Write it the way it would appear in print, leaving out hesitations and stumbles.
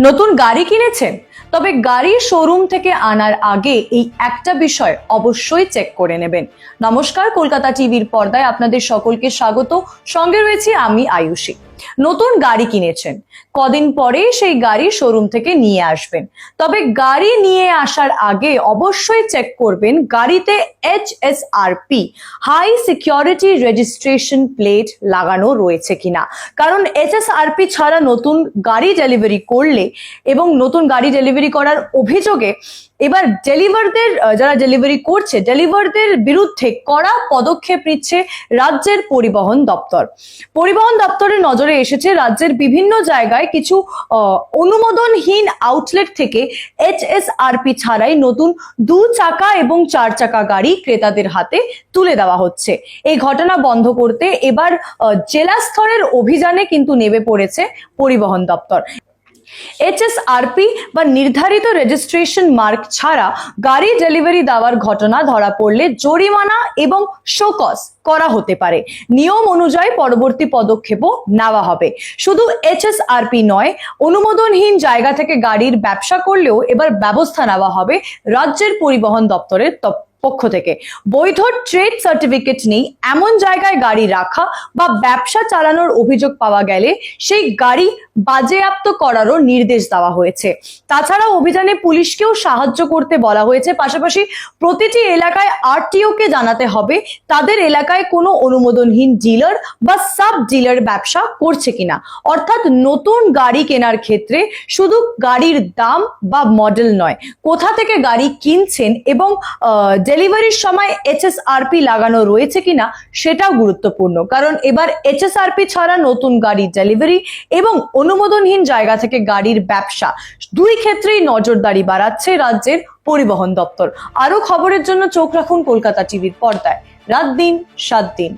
নতুন গাড়ি কিনেছেন? তবে গাড়ি শোরুম থেকে আনার আগে এই একটা বিষয় অবশ্যই চেক করে নেবেন। নমস্কার, কলকাতা টিভির পর্দায় আপনাদের সকলকে স্বাগত। সঙ্গে রয়েছি আমি আয়ুষী। নতুন গাড়ি কিনেছেন, কদিন পরে সেই গাড়ি শোরুম থেকে নিয়ে আসবেন। তবে গাড়ি নিয়ে আসার আগে অবশ্যই চেক করবেন গাড়িতে HSRP high security registration plate লাগানো রয়েছে কিনা। কারণ HSRP ছাড়া নতুন গাড়ি ডেলিভারি করলে এবং নতুন গাড়ি ডেলিভারি করার অভিযোগে এবার যারা ডেলিভারি করছে ডেলিভারদের বিরুদ্ধে কড়া পদক্ষেপ নিচ্ছে রাজ্যের পরিবহন দপ্তর। পরিবহন দপ্তরের নজরে এসেছে রাজ্যের বিভিন্ন জায়গায় কিছু অনুমোদনহীন আউটলেট থেকে HSRP ছাড়াই নতুন 2 চাকা এবং 4 চাকা গাড়ি ক্রেতাদের হাতে তুলে দেওয়া হচ্ছে। এই ঘটনা বন্ধ করতে এবার জেলা স্তরের অভিযানে কিন্তু নেমে পড়েছে পরিবহন দপ্তর। HSRP বা নির্ধারিত রেজিস্ট্রেশন মার্ক ছাড়া গাড়ি ডেলিভারি দেওয়ার ঘটনা ধরা পড়লে জরিমানা এবং শোকজ করা হতে পারে। নিয়ম অনুযায়ী পরবর্তী পদক্ষেপও নেওয়া হবে। শুধু HSRP নয়, অনুমোদনহীন জায়গা থেকে গাড়ির ব্যবসা করলেও এবার ব্যবস্থা নেওয়া হবে রাজ্যের পরিবহন দপ্তরের পক্ষ থেকে। বৈধ ট্রেড সার্টিফিকেট নেই এমন জায়গায় গাড়ি রাখা বা ব্যবসা চালানোর অভিযোগ পাওয়া গেলে সেই গাড়ি বাজেয়াপ্ত করারও নির্দেশ দেওয়া হয়েছে। তাছাড়া অভিযানে পুলিশকেও সাহায্য করতে বলা হয়েছে। পাশাপাশি প্রতিটি এলাকায় RTO কে জানাতে হবে তাদের এলাকায় কোনো অনুমোদনহীন ডিলার বা সাব ডিলার ব্যবসা করছে কিনা। অর্থাৎ নতুন গাড়ি কেনার ক্ষেত্রে শুধু গাড়ির দাম বা মডেল নয়, কোথা থেকে গাড়ি কিনছেন এবং ডেলিভারির সময় HSRP লাগানো রয়েছে কিনা সেটাও গুরুত্বপূর্ণ। কারণ এবার HSRP ছাড়া নতুন গাড়ি ডেলিভারি এবং অনুমোদনহীন জায়গা থেকে গাড়ির ব্যবসা দুই ক্ষেত্রেই নজরদারি বাড়াচ্ছে রাজ্যের পরিবহন দপ্তর। আরো খবরের জন্য চোখ রাখুন কলকাতা টিভির পর্দায়। রাত দিন 7 দিন।